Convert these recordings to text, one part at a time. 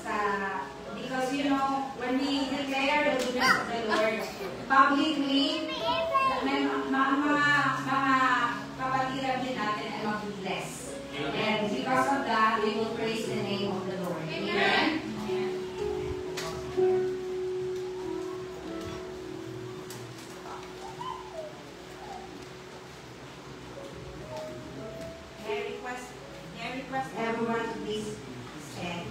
sa because you know, when we declare the goodness of the Lord publicly, mga kapatiran din natin ay mag-bless. And because of that, we will praise the name of the Lord. Amen? May I request everyone to please stand.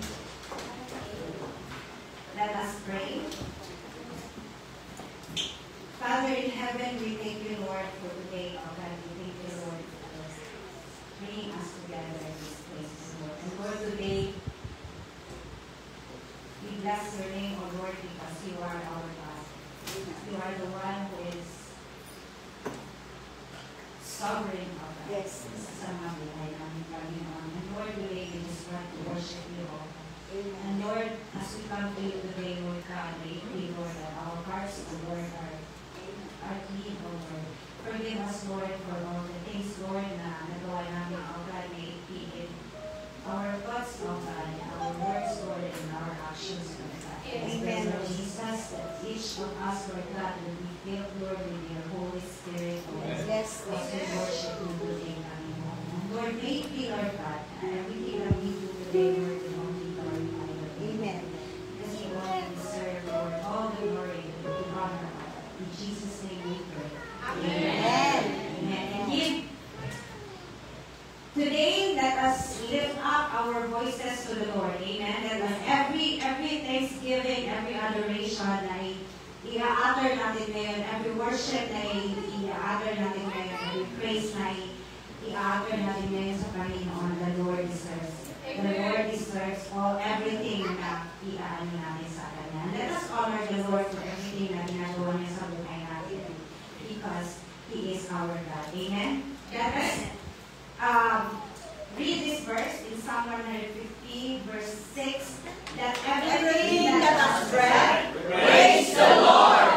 Let us pray. Father in heaven, we thank you, Lord, for today, oh God. We thank you, Lord, for bringing us together in this place, Lord. And for today, we bless your name, O Lord, because you are our God. You are the one who is sovereign, O God. Yes. Sa mga buhay namin, Panginoon. And Lord, today we just want to worship you, O God. And Lord, as we come to you today, Lord God, we pray, Lord, that our hearts, O Lord, are clean, O Lord. Forgive us, Lord, for all the things, Lord, na nagawa namin, O God, may in our thoughts, O God, our words, Lord, and our actions, O God. Amen, Lord Jesus, that each of us, Lord God, will be filled, Lord, with your Holy Spirit, O God. Yes, as we worship you today, Panginoon. Lord, may it be, Lord God, and everything that we do today, Lord, will only glorify you. Amen. Because you only deserve, Lord, all the glory and the honor. In Jesus' name we pray. Amen. Amen. And today, let us lift up our voices to the Lord. Amen. Let us every thanksgiving, every adoration ay i-honor natin ngayon. Every worship na i-honor natin ngayon. Every praise na i-honor natin ngayon sa Panginoon. The Lord deserves. The Lord deserves everything na i-honor natin sa Kanya. Let us honor the Lord for everything na ginagawa niya sa buhay natin. Because He is our God. Amen? Let us read this verse in Psalm 150, verse 6. That everything that has breath, praise the Lord.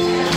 Every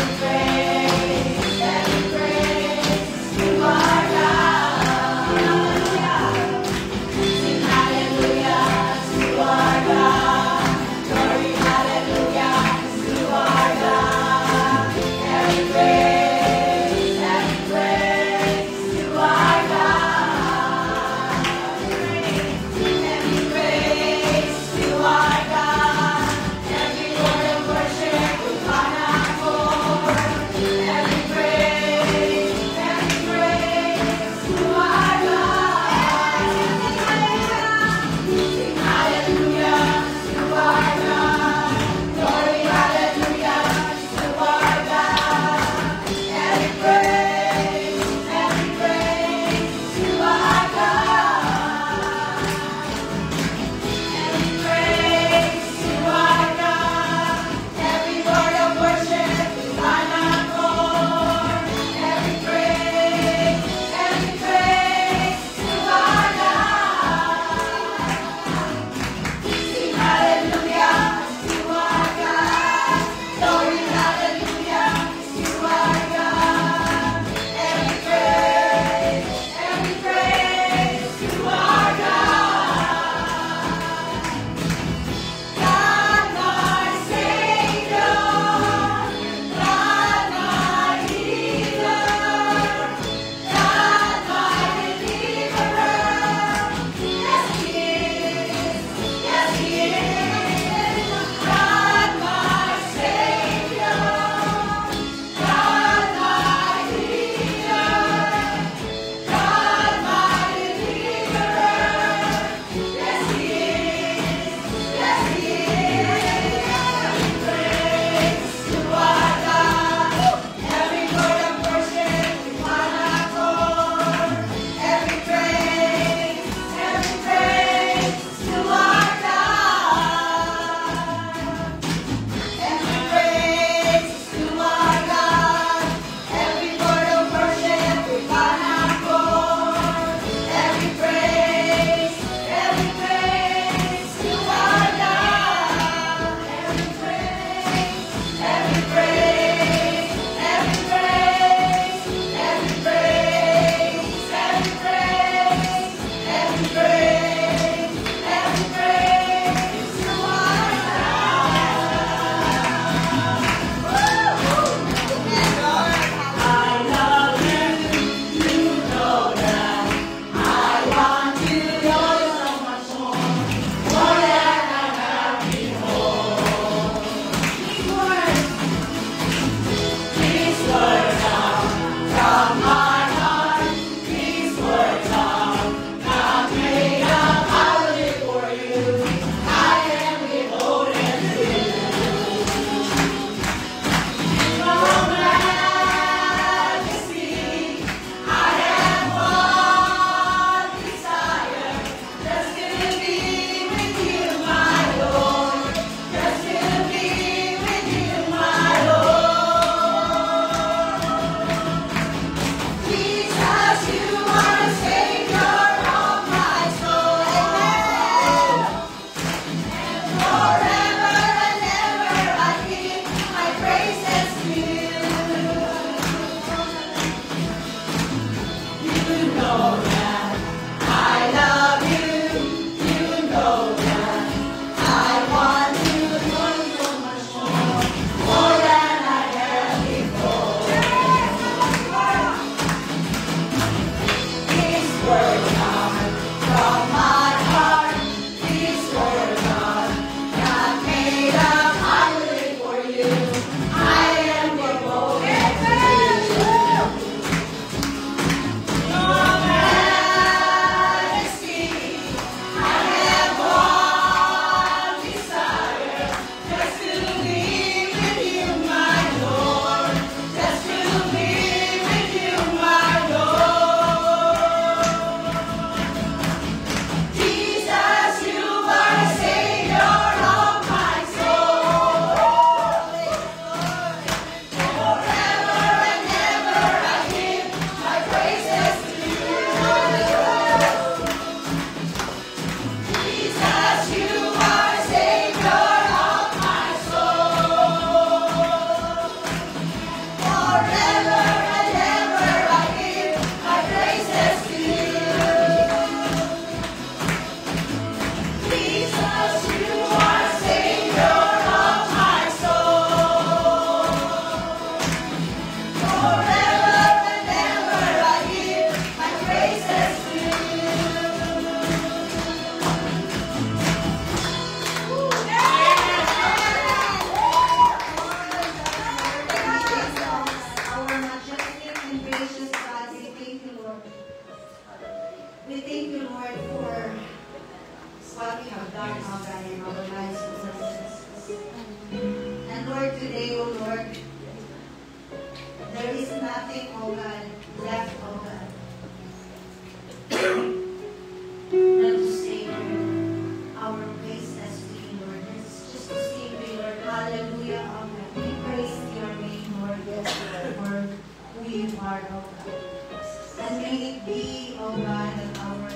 Lord, O God. And may it be, O God, that our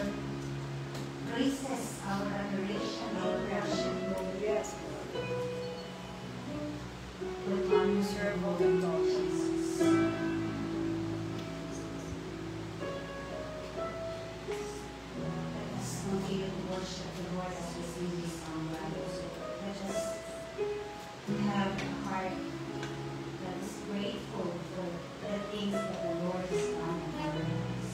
praises, our adoration, our worship, Yes. will honor your holy Lord Jesus. Let us continue to worship the Lord as we sing this song, God. Let us have a heart that is grateful for the things that the Lord has done in our lives.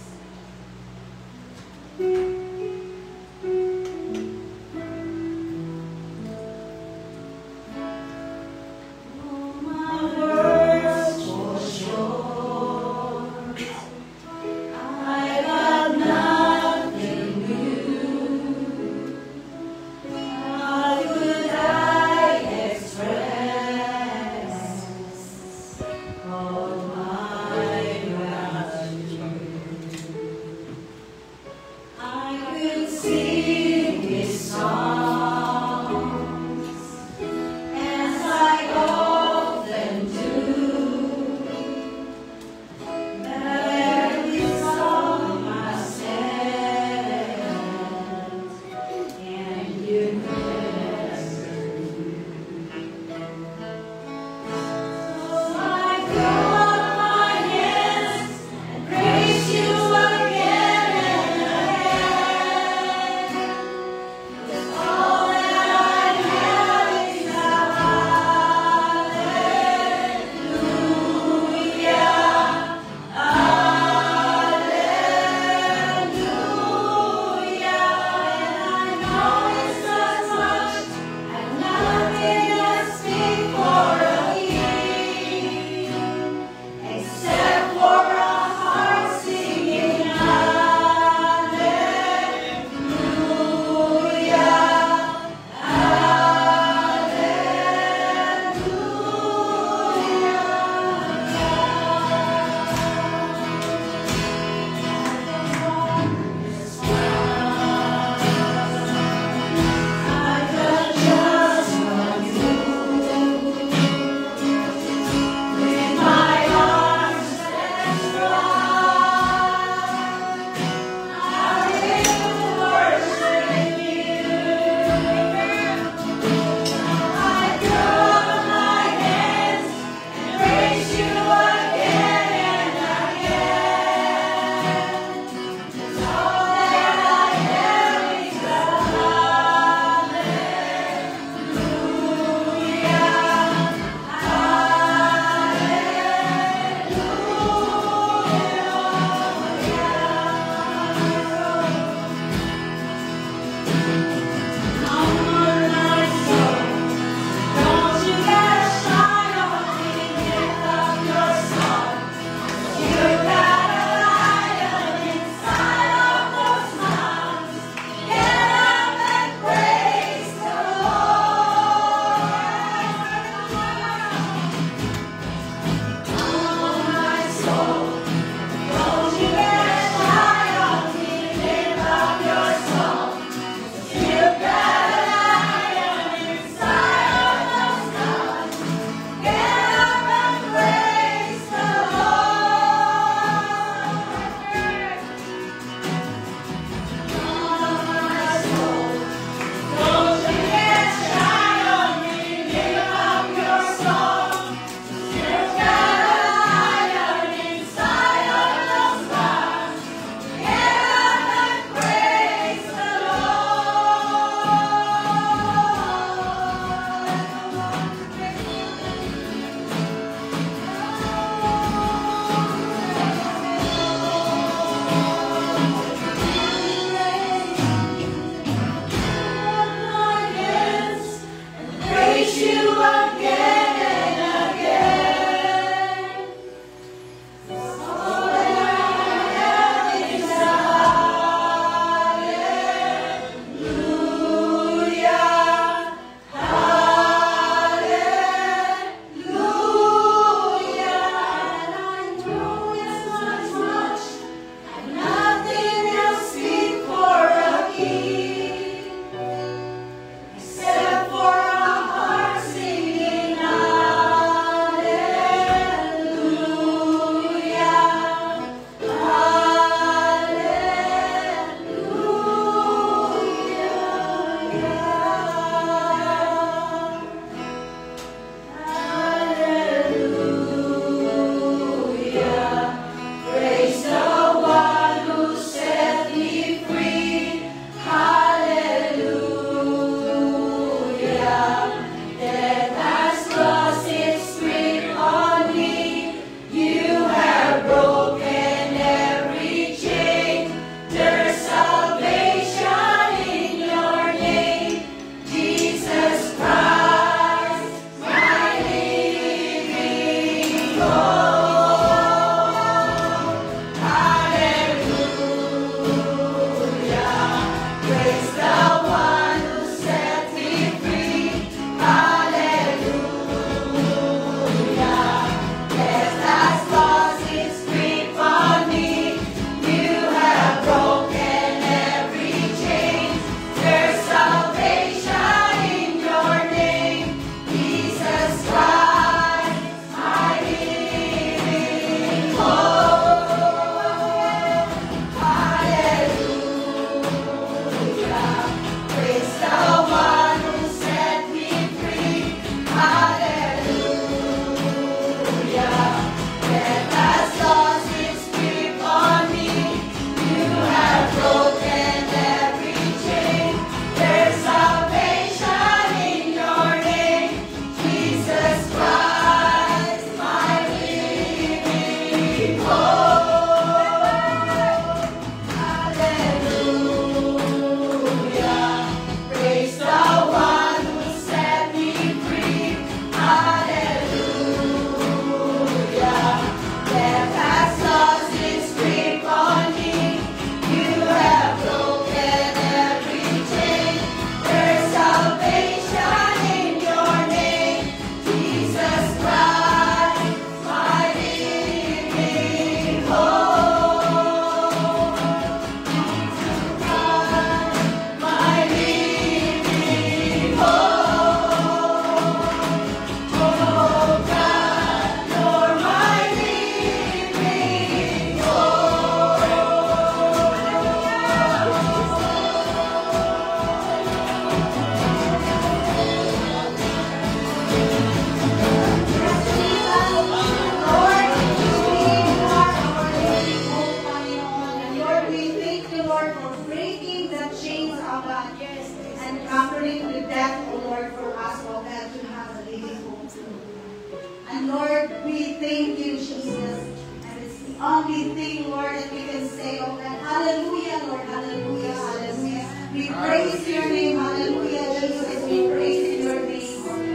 we thank you, Jesus. And it's the only thing, Lord, that we can say, oh God. Hallelujah, Lord. Hallelujah, hallelujah. We praise your name. Hallelujah, Jesus. We praise your name, Lord.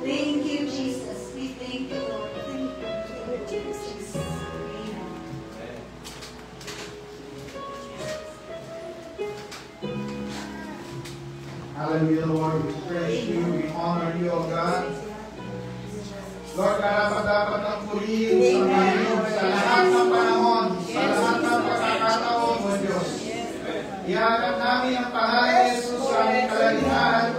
Thank you, Jesus. We thank you, Lord. Thank you, Jesus. Amen. Hallelujah, Lord. We praise you. We honor you, O God. Lord, karapat-dapat ang purihin sa ngayon, sa lahat ng panahon, sa lahat ng pagkakataon, O Diyos. Ianap namin ang pangalan ni Jesus sa aming kalalihan.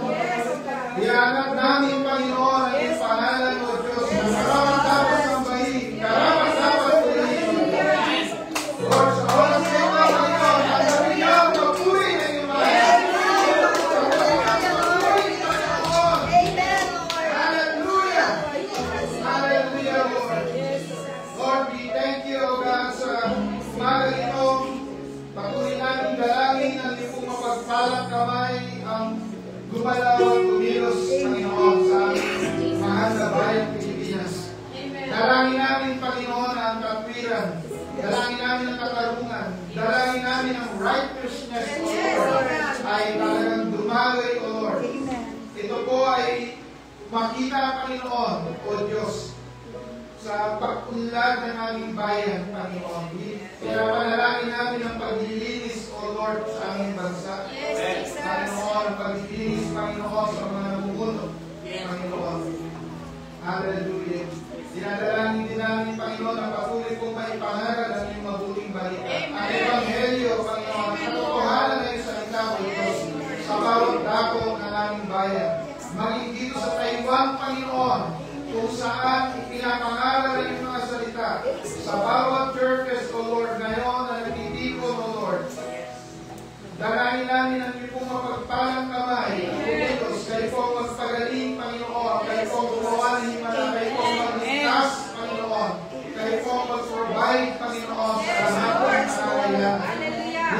Ianap namin, Panginoon, ang iyong pangalan, O Diyos, na karapat-dapat ang bahin, karapat-dapat purihin, O Diyos. Lord, sa oras na ito, Panginoon, ang gawin niyo ang papuri ng iyong mga. Lord, we thank you, O God, sa umaga ito. Patuloy namin dalangin ang iyong mapagpalang kamay ang gumalaw at kumilos, Panginoon, sa aming mahal na bayang Pilipinas. Dalangin namin, Panginoon, ang katwiran. Dalangin namin ang katarungan. Dalangin namin ang righteousness, O Lord, ay talagang dumaloy, O Lord. Ito po ay makita, Panginoon, O Diyos, sa pag-unlad ng aming bayan, Panginoon. Kaya panalangin namin ang paglilinis, O Lord, sa aming bansa. Panginoon, ang paglilinis, Panginoon, sa mga namumuno, Panginoon. Hallelujah. Dinadalangin din namin, Panginoon, ang patuloy kong maipangaral ang iyong mabuting balita. Ang Ebanghelyo, Panginoon, ang katotohanan na iyong salita, O Diyos, sa bawat dako ng aming bayan. Maging dito sa Taiwan, Panginoon, kung saan ipinapangaral ang mga salita sa bawat churches, O Lord, ngayon na nagtitipon, O Lord. Dalangin namin ang iyong mapagpalang kamay, O Diyos, kayo po magpagaling, Panginoon, kayo po gumawa ng himala, kayo po magligtas, Panginoon, kayo po mag-provide, Panginoon, sa lahat ng pangangailangan.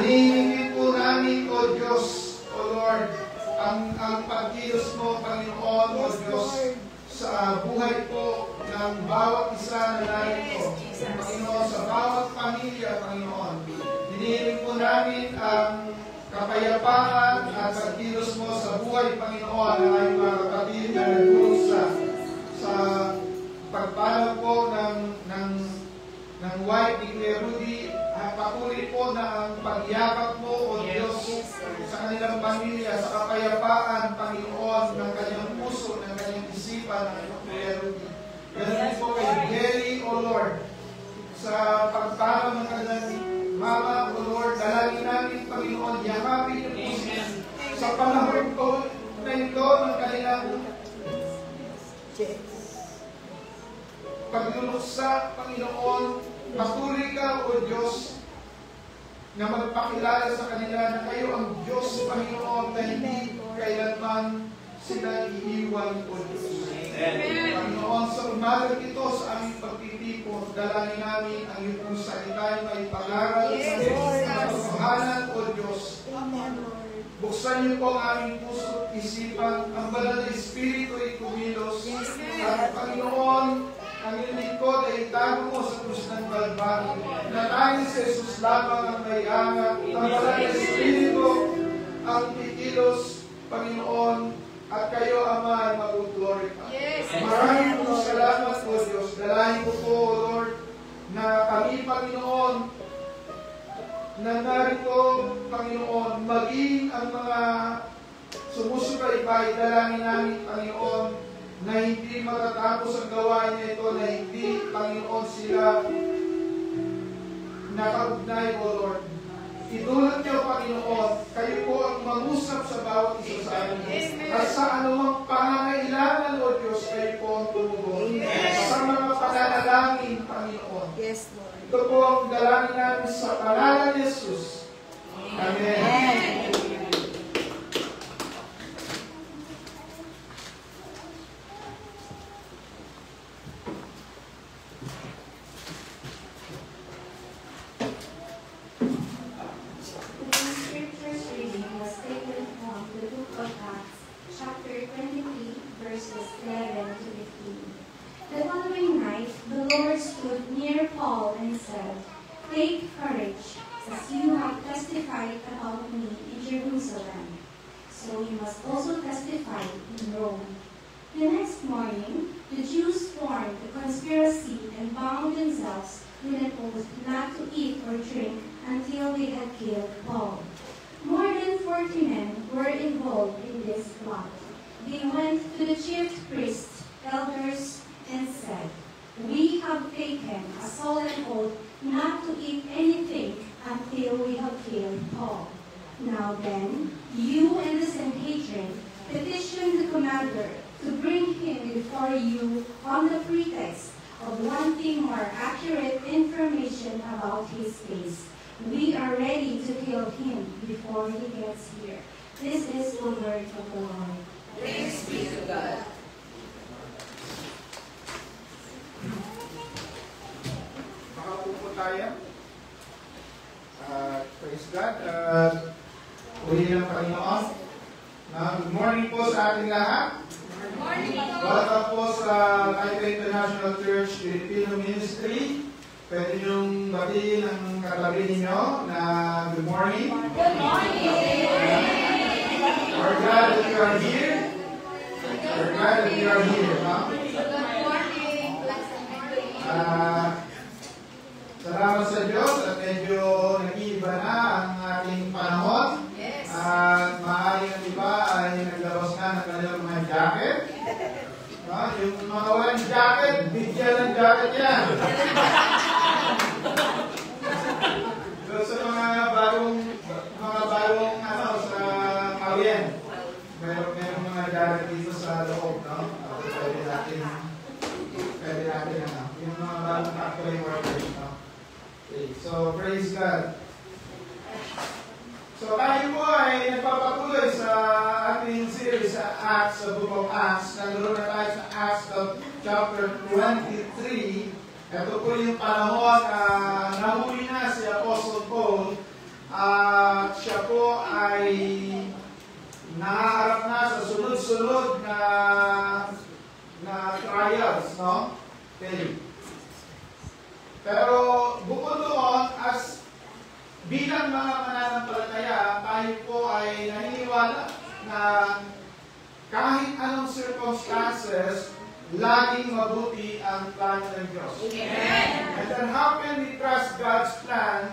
Hinihingin po namin, O Diyos, O Lord, ang pagkilos mo, Panginoon, O Diyos, sa buhay po ng bawat isa na narito, Panginoon, sa bawat pamilya, Panginoon. Hinihiling po namin ang kapayapaan at pagkilos mo sa buhay, Panginoon, ng aming mga kapatid na nagulong sa pagpanaw po ng wife ni Kuya Rudy. Patuloy po na ang pagyakap mo, O Diyos, sa kanilang pamilya, sa kapayapaan, Panginoon, ng kanyang puso, ng kanyang isipan, ng Kuya Rudy. Ganun po kay Gary, O Lord, sa pagpanaw ng kanyang mama, O Lord, dalangin namin, Panginoon, yakapin niyo po siya sa panahon po na ito ng kanilang pagluluksa, Panginoon. Patuloy ka, O Diyos, na magpakilala sa kanila na kayo ang Diyos, Panginoon, na hindi kailanman sila iiwan, O Diyos. Panginoon, sa umagang ito, sa aming pagtitipon, dalangin namin ang iyong salita ay pag-aral sa katotohanan, O Diyos. Buksan niyo po ang aming puso at isipan, ang banal na Espiritu ay kumilos. At Panginoon, ang iyong lingkod ay itago mo sa krus ng Kalbaryo. Natangin sa Jesus lamang ang may angat. Ang banal na Espiritu ang kikilos, Panginoon, at kayo, Ama, ay mag-glorify. Maraming po salamat po, Diyos. Dalahin ko po, Lord, na kami, Panginoon, na narito, Panginoon, maging ang mga sumusubaybay, dalangin namin, Panginoon, na hindi matatapos ang gawain niya ito, na hindi, Panginoon, sila nakaugnay, O Lord. Idulot niyo, Panginoon, kayo po ang mangusap sa bawat isa sa amin. At sa anumang pangangailangan, O Diyos, kayo po ang tumugon. Sa mga pananalangin, Panginoon. Yes, Lord. Ito po ang dalangin namin sa pangalan ni Jesus. Amen. Amen. The following night, next morning, the Jews formed a conspiracy and bound themselves with an oath not to eat or drink until they had killed Paul. More than 40 men were involved in this plot. They went to the chief priests, elders, and said, "We have taken a solemn oath not to eat anything until we have killed Paul. Now then, you and the Sanhedrin petition the commander to bring him before you on the pretext of wanting more accurate information about his case. We are ready to kill him before he gets here." This is the word of the Lord. Thanks be to God. Makaupo tayo. Praise God. Uli ng Panginoon. Good morning po sa ating lahat. Good morning. Welcome po sa Taipei International Church Filipino Ministry. Pwede niyong batiin ang katabi ninyo na good morning. Good morning. We're glad that you are here. We're glad that you are here. No? Good morning. Salamat sa Diyos at medyo nag-iiba na ang ating panahon. Yes. At maaaring ang iba ay naglabas na ng kanilang mga jacket. No? Yung mga walang jacket, bigyan ng jacket yan. So sa mga bagong sa Kawian, meron mga jacket dito sa loob, no? Pwede natin yung mga bagong factory workers, no? Okay, so praise God. So tayo po ay nagpapatuloy sa ating series sa Acts, sa Book of Acts. Nandun na tayo sa Acts of chapter 23. Ito po yung panahon nahuli na si Apostle Paul. Siya po ay naharap na sa sunod-sunod na trials, no? Okay. Pero bukod doon, as bilang mga mananampalataya, tayo po ay naniniwala na kahit anong circumstances, laging mabuti ang plano ng Diyos. Amen. And then how can we trust God's plan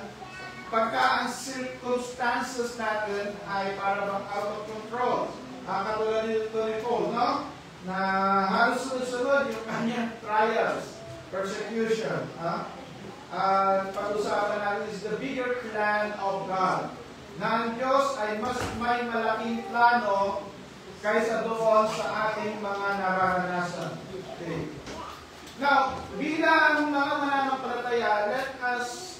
pagka ang circumstances natin ay parang out of control? Katulad nito ni Paul, no? Na halos sunod-sunod yung kanyang trials, persecution. Pag-usapan natin is the bigger plan of God. Na ang Diyos ay mas may malaking plano kaysa doon sa ating mga nararanasan. Okay. Now, bilang mga mananampalataya, let us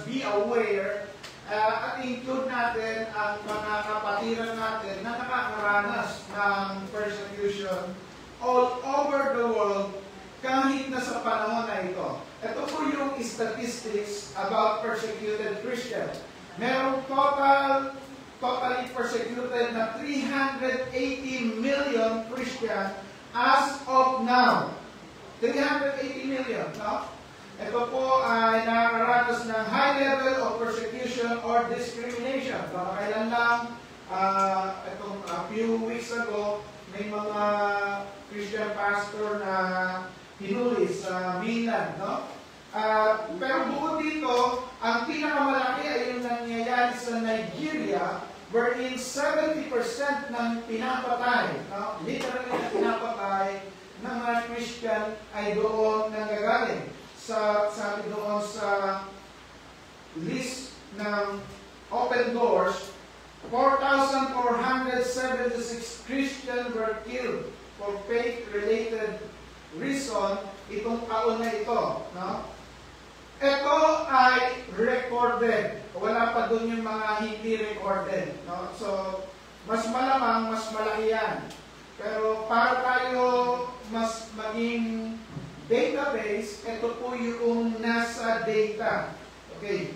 be aware at include natin ang mga kapatiran natin na nakakaranas ng persecution all over the world kahit na sa panahon na ito. Ito po yung statistics about persecuted Christians. Merong totally persecuted na 380 million Christian as of now. 380 million, no? Ito po ay nakakaranas ng high level of persecution or discrimination. Kailan lang, itong few weeks ago, may mga Christian pastor na hinuli sa mainland, no? Pero bukod dito, ang pinakamalaki ay yung nangyayari sa Nigeria, wherein 70% ng pinapatay, no? Literally na pinapatay ng mga Christian ay doon nanggagaling. Sabi doon sa list ng Open Doors, 4,476 Christians were killed for faith-related reason itong taon na ito. No? Ito ay recorded. Wala pa doon yung mga hindi recorded. No? So, mas malamang, mas malaki yan. Pero para tayo mas maging database, ito po yung nasa data. Okay.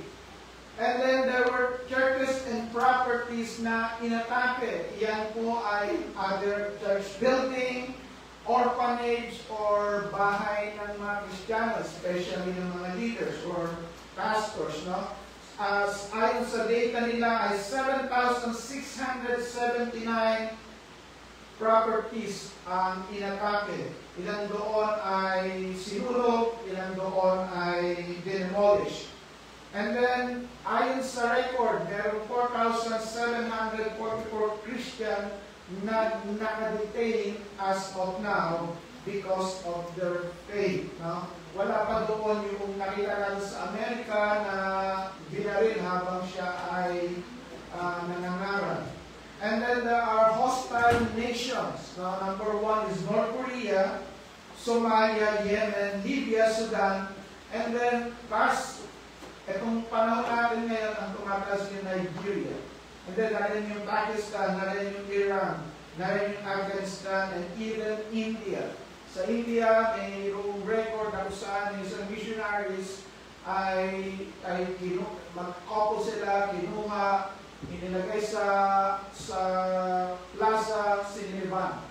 And then there were churches and properties na inatake. Yan po ay other church building, orphanage, or bahay ng mga Kristiyano, especially ng mga leaders or pastors, no? As ayon sa data nila ay 7,679 properties ang inatake. Ilan doon ay sinulog, ilan doon ay demolish. And then, ayon sa record, meron 4,744 Christian na nakadetain as of now because of their faith. No? Wala pa doon yung nakita natin sa Amerika na binaril habang siya ay nangangaral. And then there are hostile nations. Now, number 1 is North Korea, Somalia, Yemen, Libya, Sudan, and then itong panahon natin ngayon ang tumataas yung Nigeria. And then narin yung Pakistan, narin yung Iran, narin yung Afghanistan, and even India. Sa India, mayroong record na kung saan yung isang missionaries ay mag-couple sila, kinuha, inilagay sa plaza, siniliban.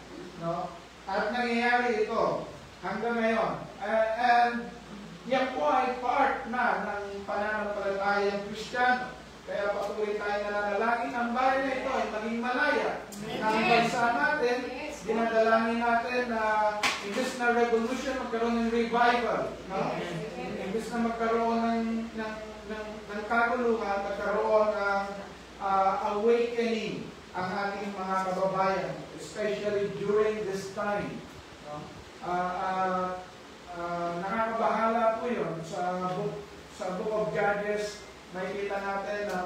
No? At nangyayari ito hanggang ngayon. And yan po ay part na ng pananampalatayang Kristiyano. Kaya patuloy tayo nananalangin ang bayan na ito ay maging malaya. Ang bansa natin, dinadalangin natin na imbes na revolution, magkaroon ng revival. No? Imbes na magkaroon ng kaguluhan, magkaroon ng awakening ang ating mga kababayan, especially during this time. No? Nakakabahala po yun sa Book of Judges. Makikita natin na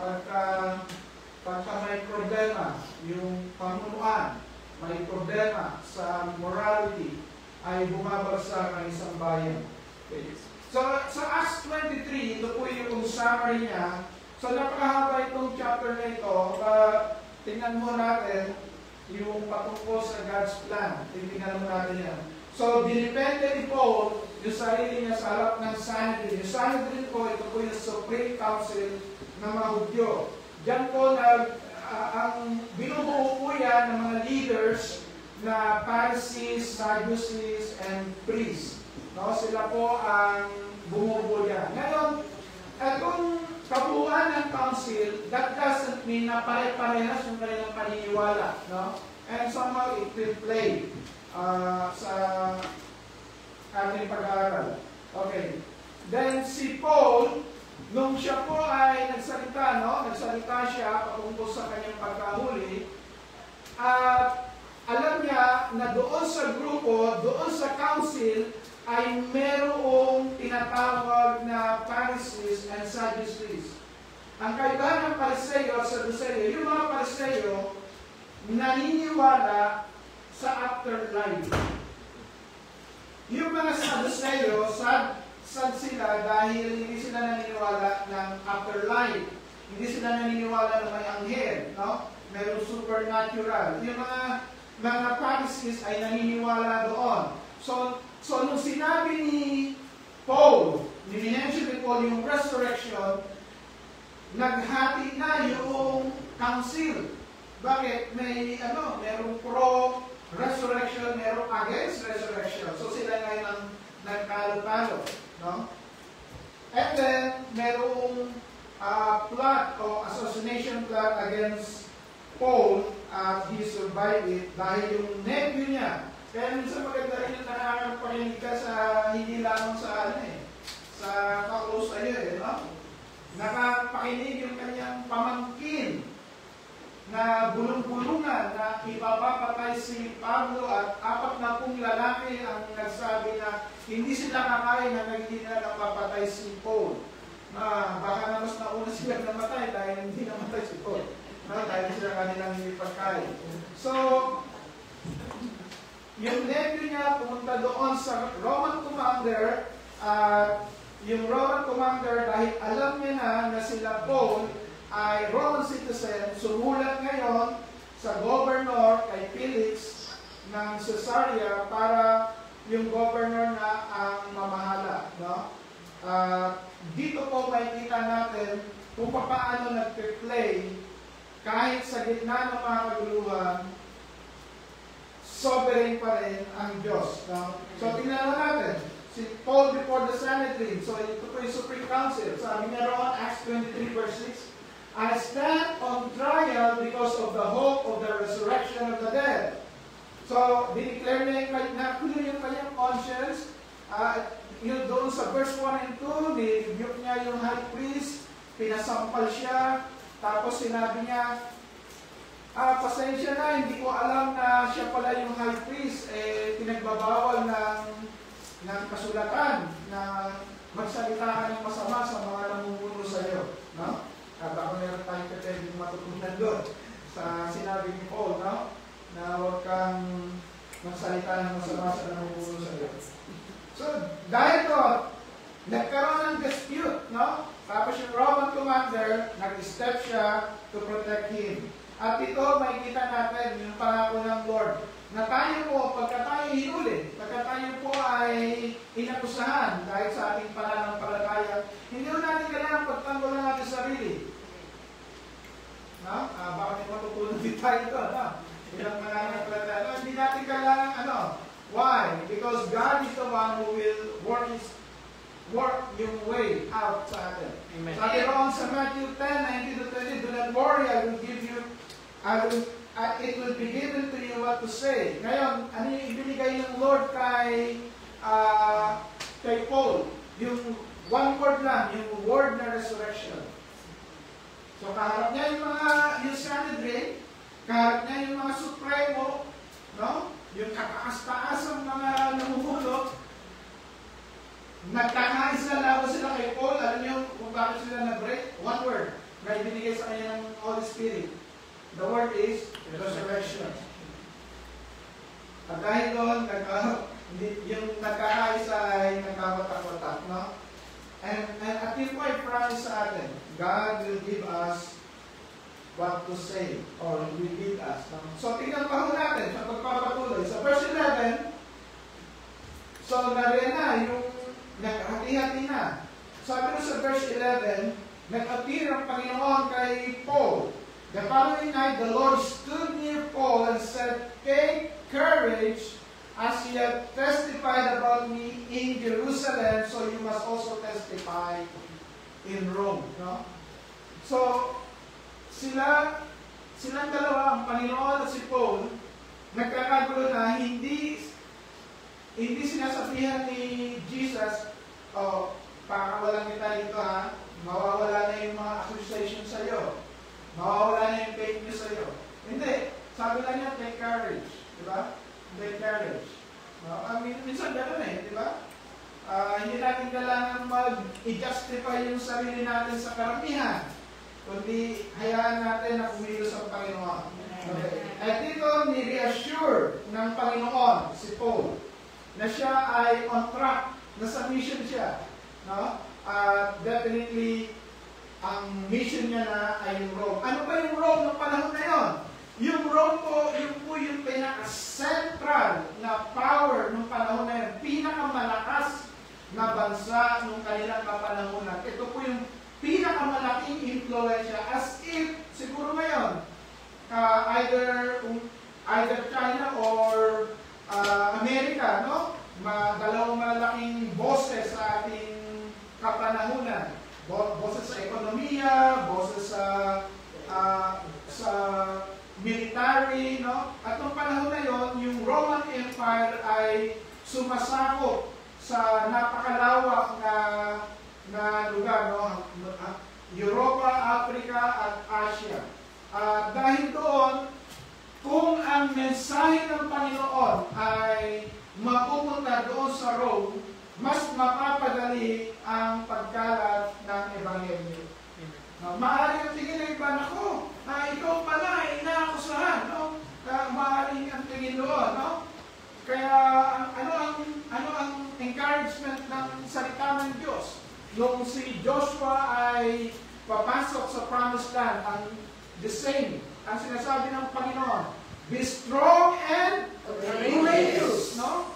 pagka may problema yung pamunuan, may problema sa morality, ay bumabagsak ang isang bayan. Okay. So sa Acts 23, ito po yung summary niya. So napakahaba itong chapter na ito. Tingnan mo natin yung patungkol sa God's plan. Tingnan mo natin yan. So, dinepende ni Paul yung sarili niya sa harap ng Sanhedrin. Yung Sanhedrin po, ito po yung Supreme Council ng mga Hudyo. Diyan po ang binubuo po yan ng mga leaders na Pharisees, Sadducees, and priests. No? Sila po ang bumubuo yan. Ngayon, kung kabuuan ng council, that doesn't mean na pare-parehas yung kanilang paniniwala. No? And somehow it will play sa ating pag-aaral. Okay. Then si Paul, nung siya po ay nagsalita siya patungkol sa kanyang pagkahuli, at alam niya na doon sa grupo, doon sa council, ay merong tinatawag na Pharisees and Sadducees. Ang kaibahan ng Pariseo at Sadduceo, yung mga Pariseo, naniniwala sa afterlife. Yung mga Sadduceo, sad sila dahil hindi sila naniniwala ng afterlife. Hindi sila naniniwala na may anghel, no? Mayroong supernatural. Yung mga Pharisees ay naniniwala doon. So nung sinabi ni Paul, ni-mention ni Paul yung resurrection, naghati na yung council. Bakit? Merong pro-resurrection, merong against resurrection. So sila ngayon ang nagkalo-talo. No? And then, merong plot o assassination plot against Paul at he survived it dahil yung nephew niya. Kaya minsan maganda rin yung nakakapakinig ka sa hindi lamang sa sa ka-close sa'yo no? Nakapakinig yung kanyang pamangkin na bulong-bulungan na ipapapatay si Pablo at 40 lalaki ang nagsabi na hindi sila kakain na hindi na napapatay si Paul. Baka na mas nauna sila namatay dahil hindi namatay si Paul. Dahil sila kanilang hindi pagkain. So, yung nephew niya pumunta doon sa Roman commander yung Roman commander dahil alam niya na sila Paul ay Roman citizen, sumulat ngayon sa governor kay Felix ng Caesarea para yung governor na ang mamahala. No? Dito po makikita natin kung paano nagpe-play kahit sa gitna ng mga kaguluhan, sovereign pa rin ang Diyos. No? So tingnan natin, si Paul before the Sanhedrin, so ito po yung Supreme Council. Sabi niya roon, Acts 23 verse 6, I stand on trial because of the hope of the resurrection of the dead. So, dineclare niya na clear yung kanyang conscience. Yun doon sa verse 1 and 2, ni-rebuke niya yung high priest, pinasampal siya, tapos sinabi niya, pasensya na, hindi ko alam na siya pala yung high priest, pinagbabawal ng kasulatan na magsalita ka ng masama sa mga namumuno sa iyo. No? At ako meron tayong pwedeng matutunan doon sa sinabi ni Paul, no? Na huwag kang magsalita ng masama sa namumuno sa iyo. So, dahil doon, nagkaroon ng dispute, no? Tapos yung Roman commander, nag-step siya to protect him. At ito, makikita natin yung pangako ng Lord, na tayo po, pagka tayo hinuli, pagka tayo po ay inakusahan dahil sa ating pananampalataya, hindi mo natin kailangan pagtanggol ng ating sarili. No? Bakit matutunan din tayo ito, no? Bilang pananampalataya. Hindi natin kailangan, why? Because God is the one who will work yung way out sa atin. Amen. Sabi roon sa Matthew 10:19-20, do not worry, I will give you, it will be given to you what to say. Ngayon, ano yung ibinigay ng Lord kay Paul? Yung one word lang, yung word na resurrection. So, kaharap niya yung Sanhedrin, kaharap niya yung mga Supremo, no? Yung kataas-taas ang mga namumuno, nagkakaisa laban sila kay Paul. Alam niyo kung bakit sila nag-break? One word na ibinigay sa kanya ng Holy Spirit. The word is resurrection. At dahil doon, yung nagkakaisa ay nagkawatak-watak, no? And at this point, promise sa atin, God will give us what to say, or will lead us. No? So, tingnan pa ho natin sa pagpapatuloy. Sa verse 11, so nariyan na yung naghati-hati na. Sabi sa verse 11, nag-appear ang Panginoon kay Paul. The following night, the Lord stood near Paul and said, take courage, as you have testified about me in Jerusalem, so you must also testify in Rome. No? So, silang dalawa, ang Panginoon at si Paul, nagkakagulo na hindi sinasabihan ni Jesus, pakawalan kita dito ha, mawawala na yung mga accusation sa iyo, mawawala na yung fake news sa iyo. Hindi. Sabi lang niya, take courage. Diba? Take courage. Minsan gano'n diba? Hindi natin kailangan mag-i-justify yung sarili natin sa karamihan, kundi hayaan natin na kumilos ang Panginoon. Okay. At dito, ni-reassure ng Panginoon si Paul na siya ay on track, nasa mission siya. No? Definitely, ang mission niya na ay yung Rome. Ano ba yung Rome ng panahon na yon? Yung Rome po, yung pinaka-central na power ng panahon na yun, pinakamalakas na bansa ng kanilang kapanahonan. Ito po yung pinakamalaking influensya, as if, siguro ngayon, either China or Amerika, no? Dalawang malaking boses sa ating kapanahunan. Boses sa ekonomiya, boses sa military, no? At nung panahon na yon, yung Roman Empire ay sumasakop sa napakalawak na lugar, no? Europa, Africa at Asia. Dahil doon, kung ang mensahe ng Panginoon ay mapupunta doon sa Rome, mas mapapadali ang pagkalat ng Ebanghelyo. Maaari ang tingin ng iba, nako, ikaw pala ay inaakusahan, no? Maaari ang tingin doon, no? Kaya ano ang encouragement ng salita ng Diyos? Nung si Joshua ay papasok sa Promised Land, the same, ang sinasabi ng Panginoon, be strong and courageous, no?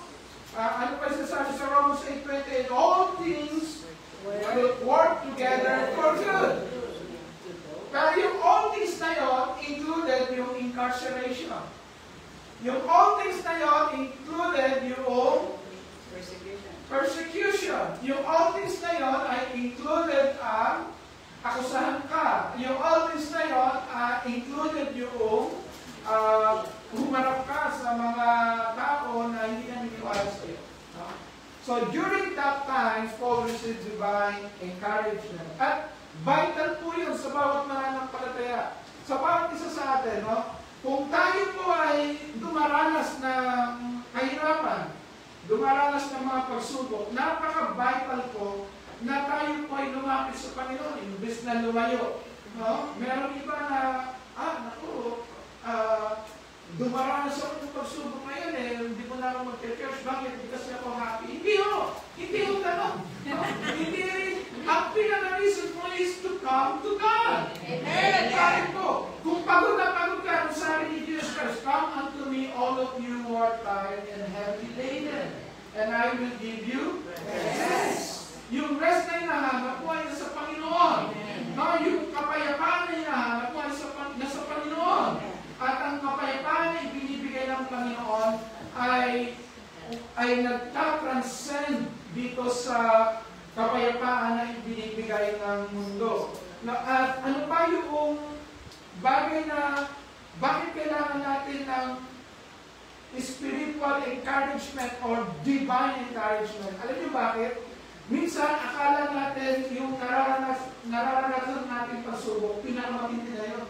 Ano pa sinasabi sa Romans 8:28? All things will work together for good. Pero yung all things na yun, included yung incarceration. Yung all things na yun, included yung persecution. Yung all things na yun ay included ang akusahan ka. Yung all things na yun, included yung humarap ka sa mga So during that time, Paul received divine encouragement. At vital po yun sa bawat mananampalataya. Sa bawat isa sa atin, no? Kung tayo po ay dumaranas ng kahirapan, dumaranas ng mga pagsubok, napaka-vital po na tayo po ay lumapit sa Panginoon, imbes na lumayo. No? Meron iba na, dumaranas ako ng pagsubok ngayon hindi ko na ako mag-church. Bakit? Hindi kasi ako happy. Hindi ho! Hindi ho gano'n. Hindi rin. Ang pinaka-reason mo is to come to God. Amen. Bakit po? Kung pagod na pagod ka, ang sabi ni Jesus Christ, come unto me all of you who are tired and heavy laden, and I will give you rest. Yung rest na hinahanap mo ay nasa Panginoon. No, yung kapayapaan na hinahanap mo ay nasa Panginoon. At ang kapayapaan na ibinibigay ng Panginoon ay nagtatranscend dito sa kapayapaan na ibinibigay ng mundo. At ano pa yung bagay na bakit kailangan natin ng spiritual encouragement or divine encouragement? Alam niyo bakit? Minsan, akala natin yung nararanasan natin pagsubok, pinakamatindi na yun.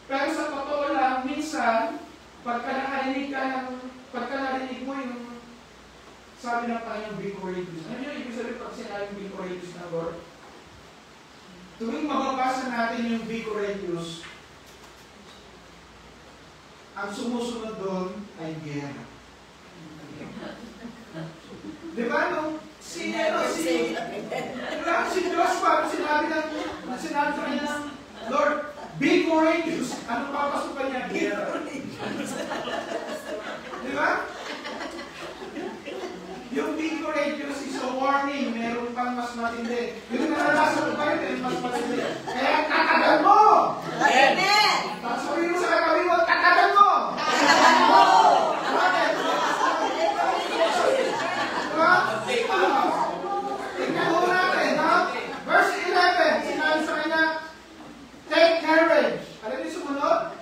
Pero sa totoo lang, minsan, pagka narinig mo yung sabi ng Panginoon, be courageous. Ano yung ibig sabihin pag sinabing be courageous na Lord? Tuwing mababasa natin yung be courageous, ang sumusunod doon ay gera. Di ba nung si Joshua, sinabi sa kanya, Lord, be courageous. Ano papasukan niya? Gera. Di ba? Yung be courageous is a warning. Meron pang mas matindi. Yung naranasan ko kayo, meron mas matindi. Kaya tatagal mo! Amen. Tapos sabihin mo sa kagabi mo, tatagal mo! Tatagal mo! Bakit? Diba? Tingnan mo natin, ha? Verse 11, sinabi sa kanya, take courage. Alam niyo sumunod?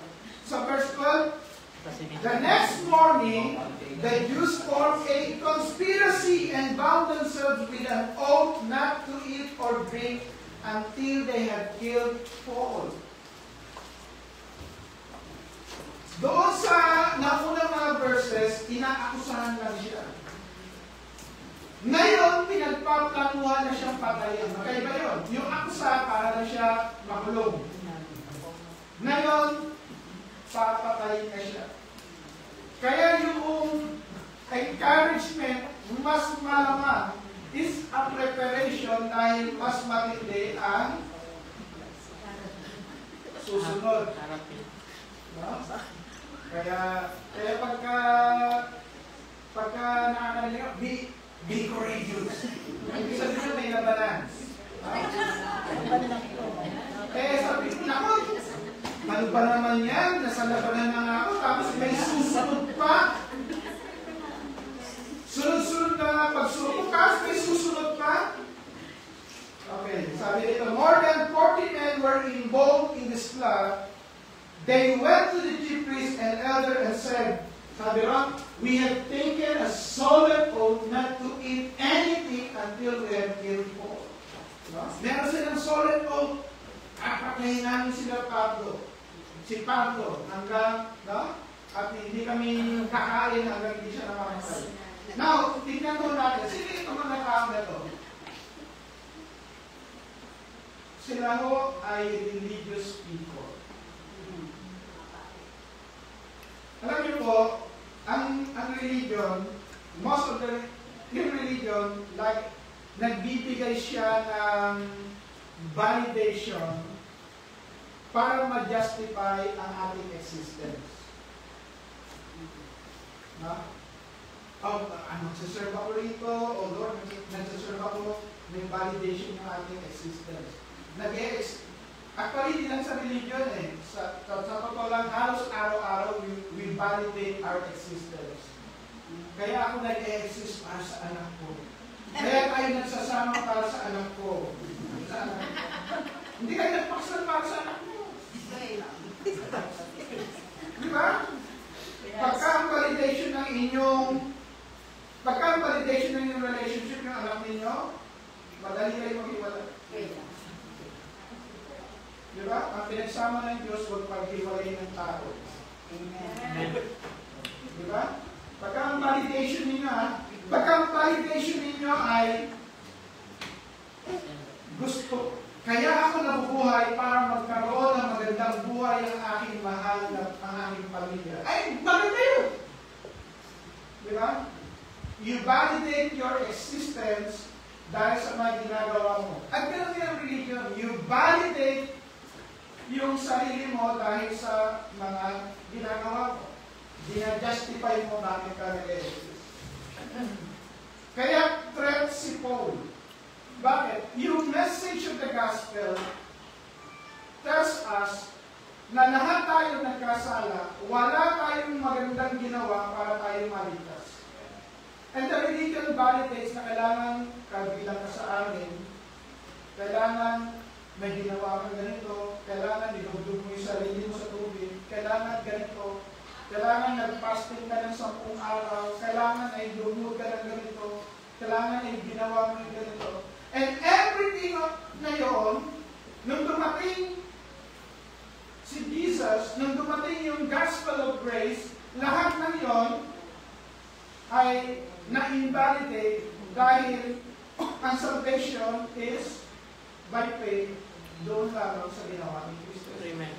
Sa verse 12, the next morning, the Jews formed a conspiracy and bound themselves with an oath not to eat or drink until they had killed Paul. Doon sa naunang mga verses, inaakusahan lang siya. Ngayon, pinagpaplanuhan na siyang patayin. Magkaiba yun. Yung akusa, para na siya makulong. Ngayon, papatayin na siya. Kaya yung encouragement, mas malamang, is a preparation dahil mas matindi ang susunod. No? Kaya pagka nakakalimutan, be courageous. Ibig sabihin may labanan. Sabi ko, naku, ano ba naman yan? Nasa labanan na nga ako, tapos may susunod pa. Sunod-sunod na nga pagsubok, tapos may susunod pa. Okay, sabi dito, more than 40 men were involved in this plot. They went to the chief priest and elder and said, sabi ron, we have taken a solemn oath not to eat anything until we have killed Paul. No? Meron silang solemn oath. Papatayin namin sila si Pablo, hanggang, no? At hindi kami kakain hanggang hindi siya namamatay. Now, tignan ko natin, sino itong mga tao na to? Sila ho ay religious people. Alam niyo po, ang religion, most of the religion, like, nagbibigay siya ng validation para ma-justify ang ating existence. No? Nagsaserve ako rito, o Lord, nagsaserve ako, may validation ng ating existence. Actually, hindi lang sa religion Sa totoo lang, halos araw-araw, we validate our existence. Kaya ako nag-e-exist para sa anak ko. Kaya tayo nagsasama para sa anak ko. Hindi kayo nagpaksal para sa anak mo. Di ba? Pagka ang validation ng inyong ninyo, madali kayo maghiwalay. Di ba? Ang pinagsama ng Diyos, huwag paghiwalay ng tao. Amen. Di ba? Pagka ang validation ninyo, pagka ang validation ninyo ay gusto, kaya ako nabubuhay para magkaroon ng magandang buhay ang aking mahal at ang aking pamilya. Ay, maganda yun! Di ba? You validate your existence dahil sa mga ginagawa mo. At ganun din ang religion. You validate yung sarili mo dahil sa mga ginagawa mo. Dina-justify mo bakit ka nag-exist. Kaya threat si Paul. Bakit? Yung message of the gospel tells us na lahat tayo nagkasala, wala tayong magandang ginawa para tayo maligtas. And the religion validates na kailangan kabilang ka sa amin, kailangan may ginawa ka ganito, kailangan dinugdug mo yung sarili mo sa tubig, kailangan ganito, kailangan nag-fasting ka ng 10 araw, kailangan ay lumod ka ng ganito, kailangan ay ginawa mo yung ganito. And everything na yun, nung dumating si Jesus, nung dumating yung gospel of grace, lahat ng yun ay na-invalidate dahil ang salvation is by faith doon lamang sa ginawa ni Kristo. Amen.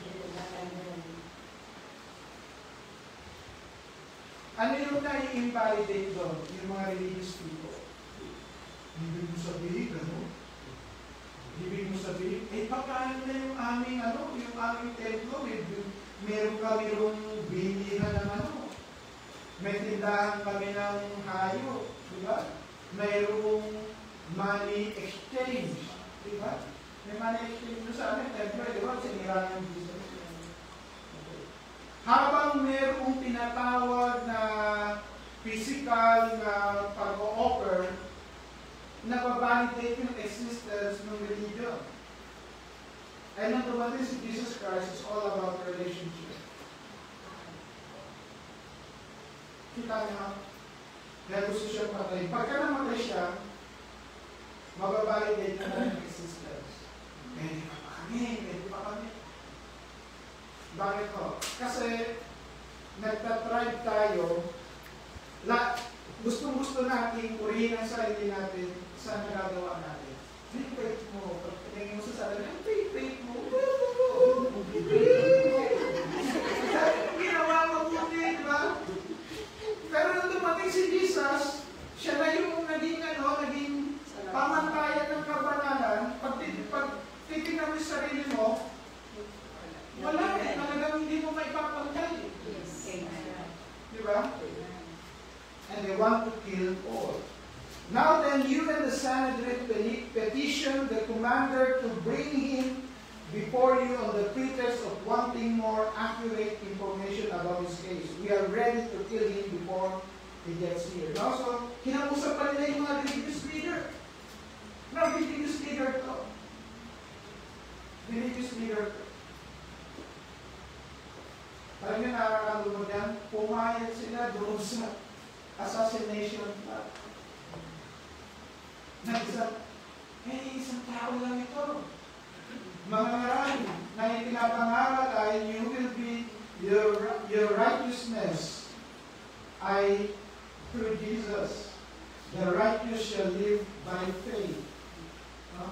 Ano yung na-invalidate doon? Yung mga religious people. Ibig mo sabihin, ano? Ibig mo sabihin, pagkain na yung aming, yung aming templo, meron kami yung bilihan ng may tindahan kami ng hayo, di ba? Mayroong money exchange, di ba? May money exchange sa amin, templo, di ba? Sinira ng Jesus. Habang mayroong tinatawag na physical na pag-o-offer, nababalidate yung existence ng religion. And nung dumating si Jesus Christ, it's all about relationship. Kita niyo, dahil gusto siya patay. Pagka namatay siya, mababalidate na yung existence. Pwede pa kami. Bakit po? Kasi nagtatribe tayo, gustong-gusto natin purihin ang sarili natin sa nagagawa natin. Hindi faith mo. Pagtingin mo sa sarili, faith mo. Ginawa mo buti, di ba? Pero nung dumating si Jesus, siya na yung naging pamantayan ng kabanalan. Pag titignan mo yung sarili mo, wala eh. Talagang hindi mo maipapantay. Di ba? And they want to kill Paul. Now then, you and the Sanhedrin petition the commander to bring him before you on the pretext of wanting more accurate information about his case. We are ready to kill him before he gets here. Now, so, kinausap pa nila yung mga religious leader. No, religious leader to. Religious leader to. Alam niyo, nakakalumod yan, pumayag sila doon sa assassination plot. Isang tao lang ito. Mga ngaran na ipinapangaral ay you will be, your righteousness ay through Jesus. The righteous shall live by faith. No?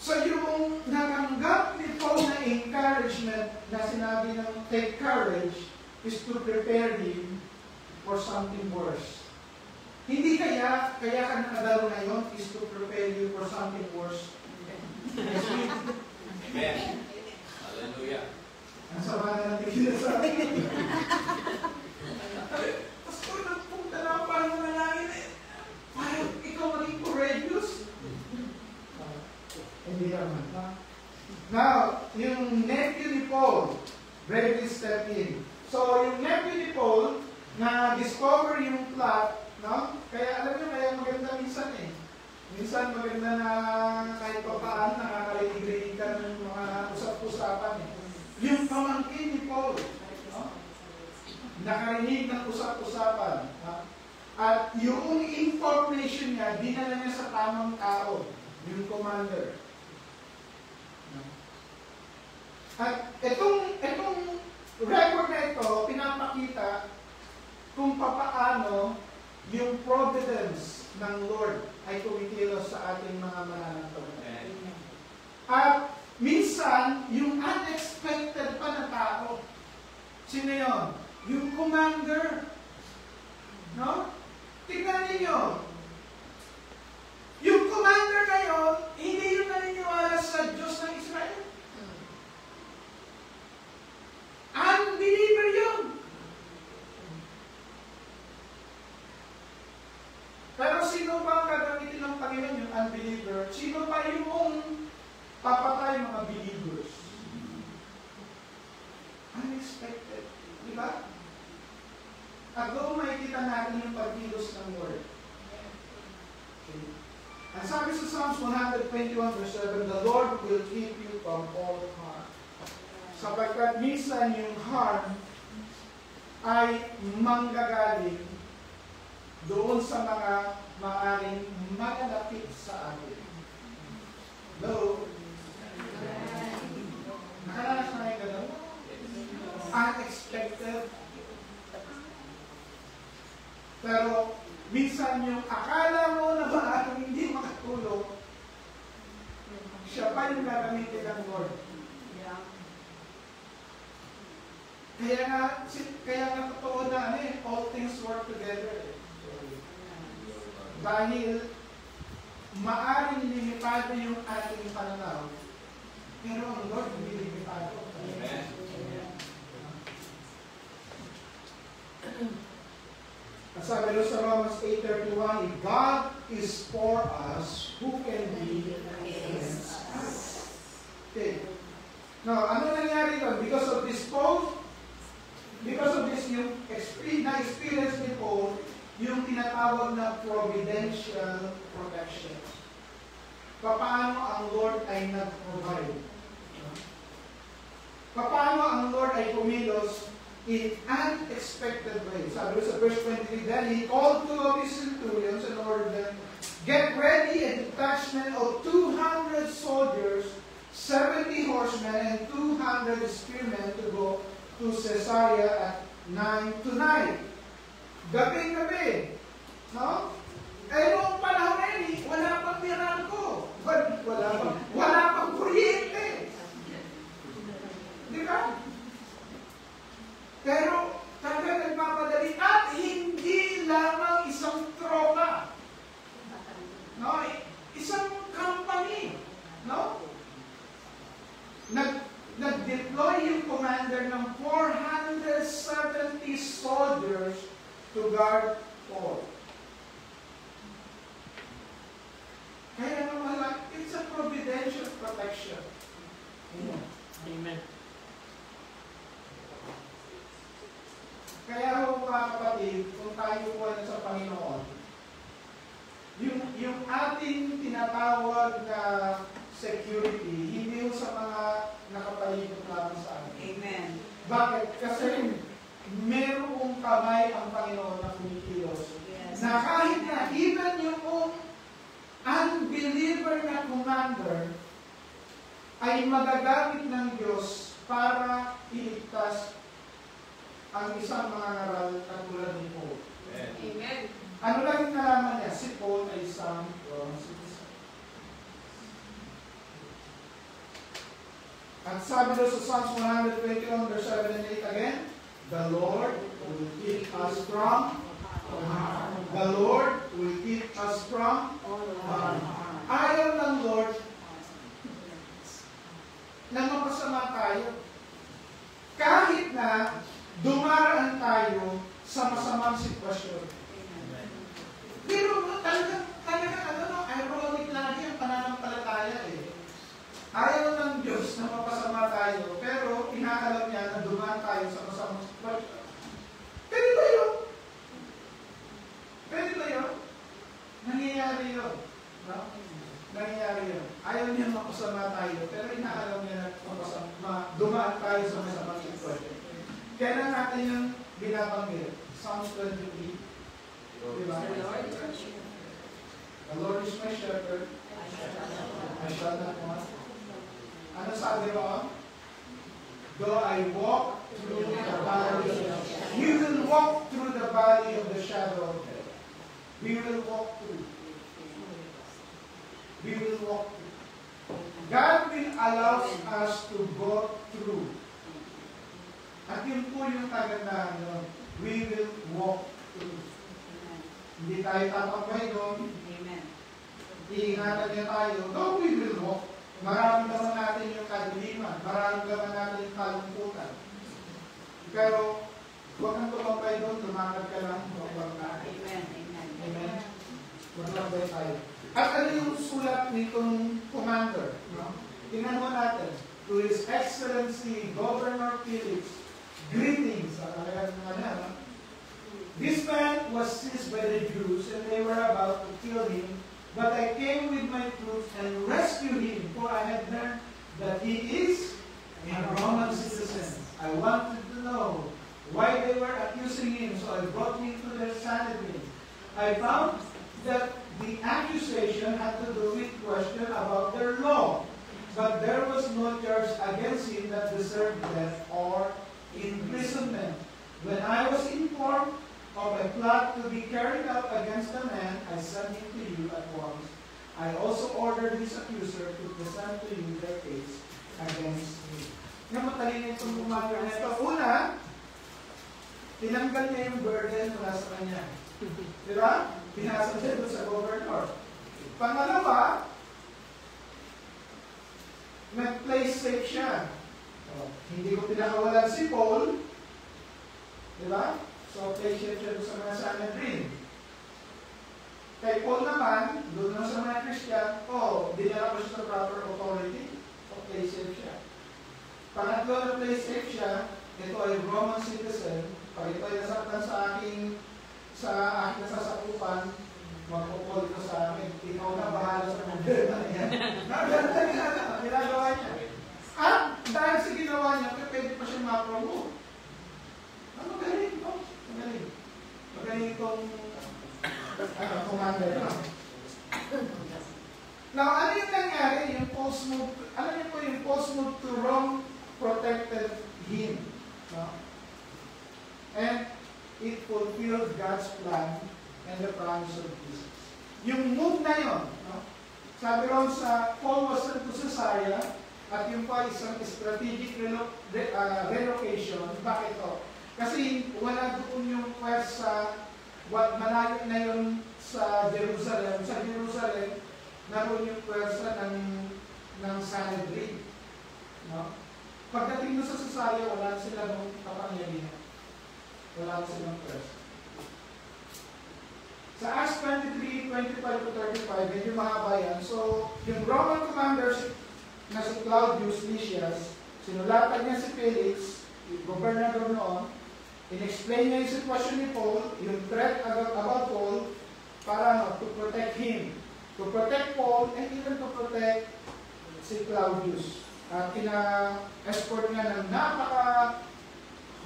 So yung natanggap ni Paul na encouragement na sinabi ng take courage is to prepare him for something worse. Hindi kaya ka nakadalo ngayon is to prepare you for something worse. Amen. Hallelujah. Ang sama na natin sinasabi. Pastor, nagpunta na parang nanalangin eh. Parang ikaw maging courageous. Hindi naman. Now, yung nephew ni Paul, bravely step in. So, yung nephew ni Paul, na-discover yung plot, no? Kaya alam nyo, kaya maganda minsan eh. Minsan maganda na kahit pa paano nakakarinig ka ng mga usap-usapan eh. Yung pamangkin ni Paul, no? Nakarinig ng usap-usapan. At yung information niya, dinala niya sa tamang tao, yung commander. At itong record na ito, pinapakita kung papaano yung providence ng Lord ay kumikilos sa ating mga mananampalataya. At minsan, yung unexpected pa na tao, sino yun? Yung commander. No? Tignan ninyo. Yung commander ngayon, hindi yung naniniwala sa Diyos ng Israel. Unbeliever yun. Pero sino ba ang gagamitin ng Panginoon yung unbeliever? Sino pa yung papatay mga believers? Unexpected. Di ba? At doon makikita natin yung pagkilos ng Word. Okay. Ang sabi sa Psalms 121 verse 7, the Lord will keep you from all harm. Sapagkat minsan yung harm ay manggagaling doon sa mga maaaring malalapit sa atin. Hello? Nakaranas na yung gano'n? Unexpected. Pero minsan yung akala mo na maaaring hindi makatulong, siya pa yung gagamitin ng Lord. Kaya nga totoo na all things work together. Dahil maaaring limitado yung ating pananaw, pero ang Lord hindi limitado. Amen. At sabi doon sa Romans 8:31, if God is for us, who can be against us? Okay. Now, ano nangyari doon? Because of this yung na-experience ni Paul, yung tinatawag na providential protection. Paano ang Lord ay nag-provide? Paano ang Lord ay kumilos in unexpected ways? Sabi sa verse 23, then he called 2 of his centurions and ordered them, get ready a detachment of 200 soldiers, 70 horsemen, and 200 spearmen to go to Caesarea at 9 tonight. Gabing-gabi. No? Eh, noong panahon na yun, wala pang Meralco. Wala pang kuryente. Di ba? Pero, talaga nagpapadali at hindi lamang isang tropa. No? Isang company. No? Nag-deploy yung commander ng 470 soldiers to guard Paul. Kaya naman, it's a providential protection. Amen. Kaya ho mga kapatid, kung tayo po ay sa Panginoon, yung ating tinatawag na security, hindi yung sa mga nakapalibot natin sa atin. Amen. Bakit? Kasi merong kamay ang Panginoon na kumikilos. Yes. Na kahit na even yung unbeliever na commander ay magagamit ng Diyos para iligtas ang isang mga ngaral katulad ni Paul. Amen. Ano lang yung nalaman niya? Si Paul ay isang citizen. At sabi doon sa Psalms 121 verse 7 and 8 again, the Lord will keep us from harm. The Lord will keep us from harm. Ayaw ng Lord na mapasama tayo. Kahit na dumaraan tayo sa masamang sitwasyon. Pero talaga, ironic lagi ang pananampalataya eh. Ayaw ng Diyos na mapasama tayo, pero inaalam niya na dumaan tayo sa masamang sitwasyon. Pwede ba yun? Pwede ba yun? Nangyayari yun. No? Nangyayari yun. Ayaw niya mapasama tayo, pero inaalam niya na dumaan tayo sa masamang sitwasyon. Kaya natin yung binabanggit, Psalms 23. Diba? The Lord is my shepherd. I shall not want. Ano sabi mo? Though I walk through the valley of the shadow. We will walk through the valley of the shadow of death. We will walk through. We will walk through. God will allow us to go through. At yun po yung kagandahan nun. We will walk through. Hindi tayo tatapay doon. Iingatan niya tayo. No, we will walk. Maramdaman natin yung kadiliman. Maramdaman natin yung kalungkutan. Pero, huwag kang tumapay doon. Lumakad ka lang. Huwag ka. Amen. Maglambay tayo. At ano yung sulat nitong commander? No? Tingnan mo natin. To His Excellency, Governor Felix, greetings. This man was seized by the Jews and they were about to kill him. But I came with my troops and rescued him, for I had learned that he is a Roman citizen. I wanted to know why they were accusing him, so I brought him to their Sanhedrin. I found that the accusation had to do with question about their law, but there was no charge against him that deserved death or imprisonment. When I was informed of a plot to be carried out against the man, I sent him to you at once. I also ordered his accuser to present to you their case against me. Yung matalino itong commander na ito. Una, tinanggal niya yung burden mula sa kanya. Diba? Pinasa niya doon sa governor. Pangalawa, nag-play safe siya. Hindi ko pinakawalan si Paul. Diba? So, play safe siya doon sa mga Sanhedrin. Kay Paul naman, doon na sa mga Christian, dinala ko siya sa proper authority. So, play safe siya. Pangatlo na play safe siya, ito ay Roman citizen. Pag ito ay nasaktan sa aking nasasakupan, magpupol ito sa amin. Ikaw na bahala sa problema niya. Ginagawa niya. At dahil sa ginawa niya, pwede pa siya ma-promote. Magaling ito. Magaling itong commander. Now, ano yung nangyari? Yung post-move, alam niyo po yung post-move to Rome protected him. No? And it fulfilled God's plan and the promise of Jesus. Yung move na yun, no? Sabi ron sa Paul was sent to Caesarea at yung pa isang strategic relocation. Bakit ito? Kasi wala doon yung pwersa, malayo na yun sa Jerusalem. Sa Jerusalem, naroon yung pwersa ng Sanhedrin. No? Pagdating mo sa Caesarea, wala sila nung kapangyarihan. Wala silang pwersa. Sa Acts 23:25-35, medyo mahaba yan. So, yung Roman commanders na si Claudius Lysias, sinulatan niya si Felix, yung gobernador noon, in-explain niya yung sitwasyon ni Paul, yung threat about Paul, para to protect him. To protect Paul, and even to protect si Claudius. At kina-escort niya ng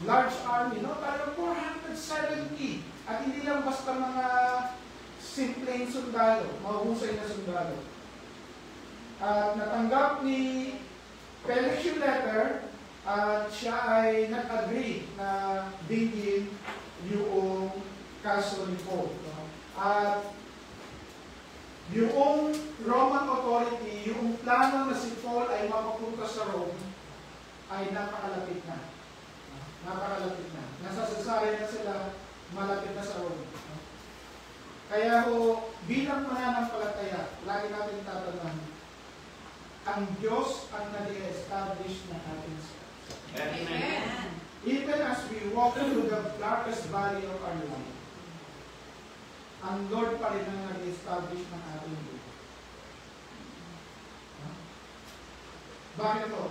large army, no? Parang 470. At hindi lang basta mga simpleng sundalo, mahusay na sundalo. At natanggap ni Felix yung letter, at siya ay nag-agree na dinggin yung kaso ni Paul. No? At yung Roman authority, yung plano na si Paul ay mapapunta sa Rome, ay napakalapit na. Napakalapit na. Nasa Caesarea na sila, malapit na sa Rome. Kaya bilang mananampalataya, lagi natin tatandaan, ang Diyos ang nag-establish na ating sa. Amen. Even as we walk through the darkest valley of our life, ang Lord pa rin ang nag-establish ng ating buhay. Bakit ito?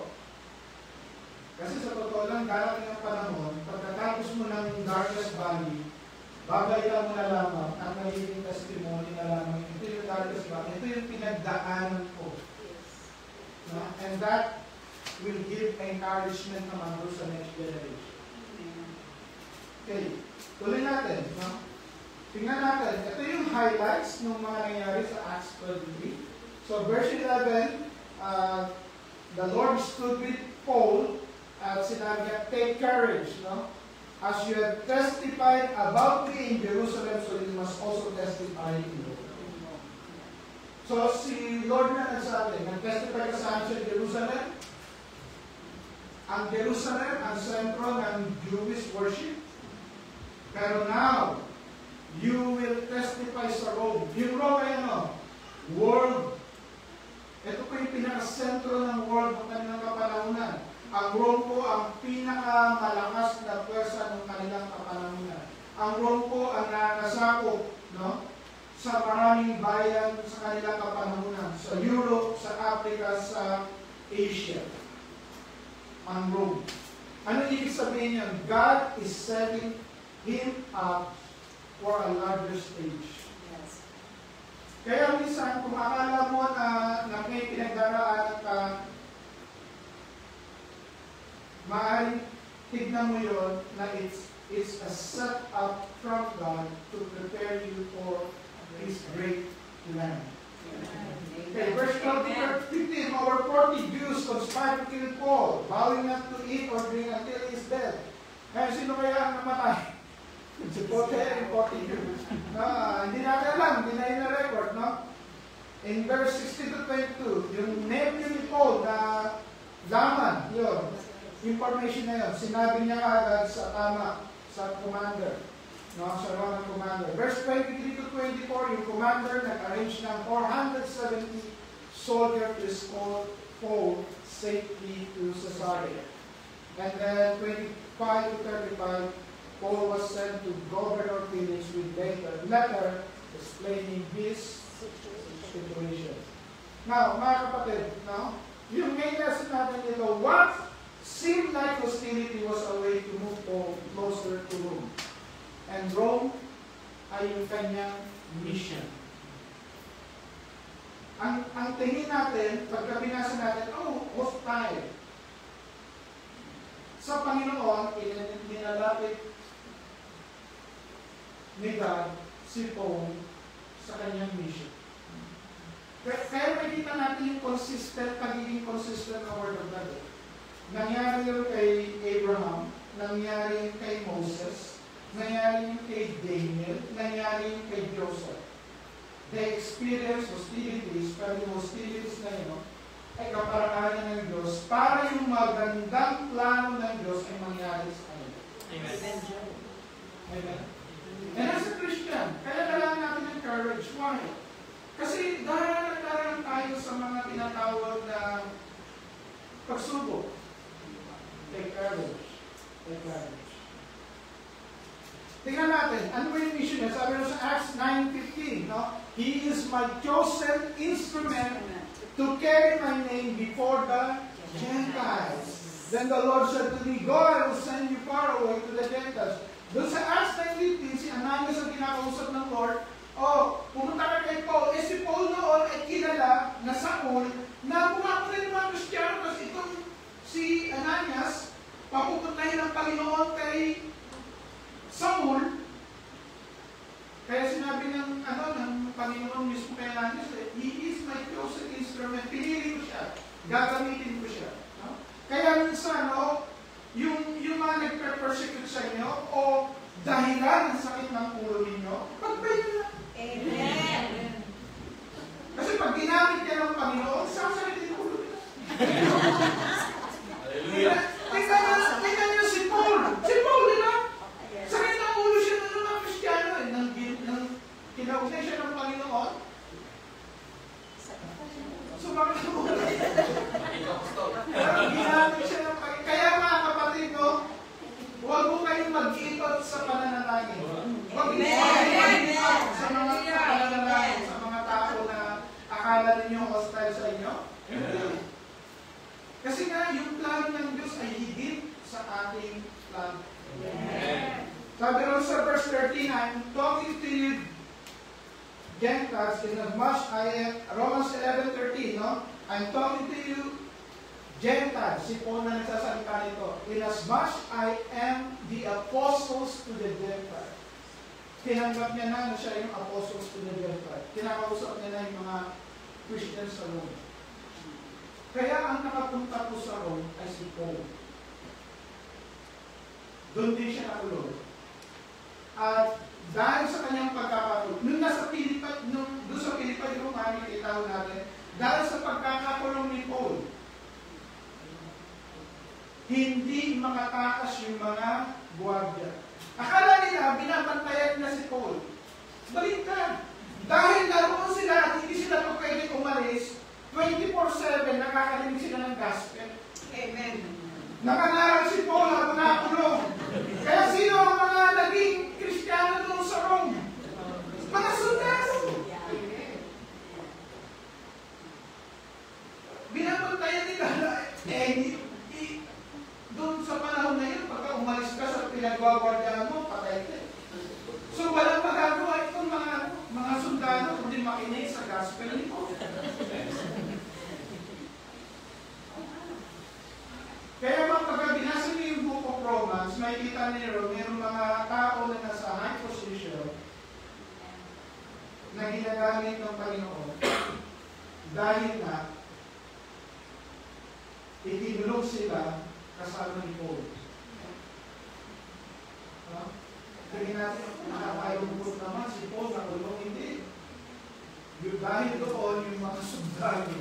Kasi sa totoo lang, darating ang panahon, pagkatapos mo ng darkest valley, babaya mo na lamang ang magiging testimony na lamang. Ito yung darkest valley. Ito yung pinagdaanan ko. No? And that will give encouragement naman doon sa next generation. Okay. Tuloy natin. No? Tingnan natin. Ito yung highlights ng mga nangyari sa Acts 23. So verse 11, the Lord stood with Paul at sinabi niya, take courage, no? As you have testified about me in Jerusalem, so you must also testify in Rome. So si Lord na nagsabi, nag-testify ka sa amin sa Jerusalem. Ang Jerusalem, ang sentro ng Jewish worship. Pero now, you will testify sa Rome. Yung Rome ay ano? World. Ito po yung pinaka-sentro ng world ng kanilang kapanahunan. Ang Rome po ang pinakamalakas na pwersa ng kanilang kapanahunan. Ang Rome po ang nakasakop, no? Sa maraming bayan sa kanilang kapanahunan. Sa Europe, sa Africa, sa Asia. Ang Rome. Ano ibig sabihin niyan? God is setting him up for a larger stage. Yes. Kaya minsan, kung akala mo na may pinagdaraan ka, maaaring tignan mo yun na it's a set up from God to prepare you for His great plan. Okay, verse 12 to 15, over 40 Jews conspired to kill Paul, vowing not to eat or drink until he is dead. Kaya sino kaya ang namatay? Si Paul and 40 Jews. Hindi natin alam, hindi na yung record, no? In verse 16 to 22, yung nephew ni Paul na laman, yun, information na yun, sinabi niya agad sa tama, sa commander, no, sa Roman commander. Verse 23 to 24, yung commander nag-arrange ng 470 soldiers to escort Paul safely to Caesarea. And then 25 to 35, Paul was sent to Governor Felix with a letter explaining his situation. Now, mga kapatid, no, yung main lesson natin dito, what seemed like hostility was a way to move Paul closer to Rome. And Rome ay yung kanyang mission. Ang tingin natin, pagka binasa natin, oh, hostile. Sa Panginoon, nilalapit ni God si Paul sa kanyang mission. Kaya makikita natin yung pagiging consistent ng Word of God. Nangyari yun kay Abraham, nangyari yun kay Moses, nangyari yun kay Daniel, nangyari yun kay Joseph. They experience hostilities, pero yung hostilities na yun ay kaparangalan ng Diyos para yung magandang plano ng Diyos ay mangyari sa kanila. Amen. Amen. And as a Christian, kaya kailangan natin ng courage. Why? Kasi darating tayo sa mga tinatawag na pagsubok. Take courage. Take courage. Tingnan natin, ano ba yung mission niya? Sabi sa Acts 9:15, no? He is my chosen instrument to carry my name before the Gentiles. Then the Lord said to me, go, I will send you far away to the Gentiles. Doon sa Acts 9:15, si Ananias ang kinakausap ng Lord, oh, pumunta ka kay Paul. Eh si Paul noon ay kilala na Saul na bumato rin ng mga Kristiyano kasi itong si Ananias, papupuntahin ng Panginoon kay Saul. Kaya sinabi ng Panginoon mismo kay Ananias, he is my chosen instrument. Pinili ko siya. Gagamitin ko siya. No? Kaya minsan, yung mga nagpe-persecute sa inyo o dahilan ng sakit ng ulo ninyo, pagpayin na. Amen. Kasi pag ginamit ka ng Panginoon, sasakit yung ulo nila. Hallelujah. Tingnan niyo si Paul. Si Paul, di ba? Sakit ng ulo siya ng mga Kristiyano. Nang kinaugnay siya ng Panginoon. Sumakit ang ulo. Ginamit siya ng Panginoon. Kaya mga kapatid ko, huwag mo kayong mag-iikot sa pananalangin. Huwag mo kayong mag-iikot sa mga pananalangin, sa mga tao na akala ninyo hostile sa inyo. Kasi nga, yung plano ng Diyos ay higit sa ating plano. Sabi rin sa verse 13, I'm talking to you, Gentiles, in as much I am, Romans 11:13, no? I'm talking to you, Gentiles, si Paul na nagsasalita nito, in as much I am the apostles to the Gentiles. tinanggap niya na siya yung apostles to the Gentiles. Kinakausap niya na yung mga Christians sa Rome. Kaya ang nakapunta po sa Rome ay si Paul. Doon din siya nakulong. At dahil sa kanyang pagkakakulong, nung nasa Pilipan, doon sa Pilipan, yung makikita natin, dahil sa pagkakakulong ni Paul, hindi makatakas yung mga guardia. Akala nila, binabantayan na si Paul. Baliktad. Dahil naroon sila at hindi sila pa pwede umalis, 24/7 nakakarinig sila ng gospel. Amen. Nakangarap si Paul habang nakulong. Kaya sino ang mga naging Kristiyano doon sa Rome? Mga sundalo. Binabantayan nila. Doon sa panahon na yun, pagka umalis ka sa pinagwawardyahan mo, patay ka. So walang magagawa itong mga sundalo kundi makinig sa gospel ni Paul. Kaya pagka binasa niyo yung Book of Romans, makikita niyo mayroong mga tao na nasa high position na ginagamit ng Panginoon dahil na itinulog sila kasama ni Paul. Tingin natin, nakakayungkot naman si Paul nakulong, hindi. Yung dahil doon yung mga sundalo.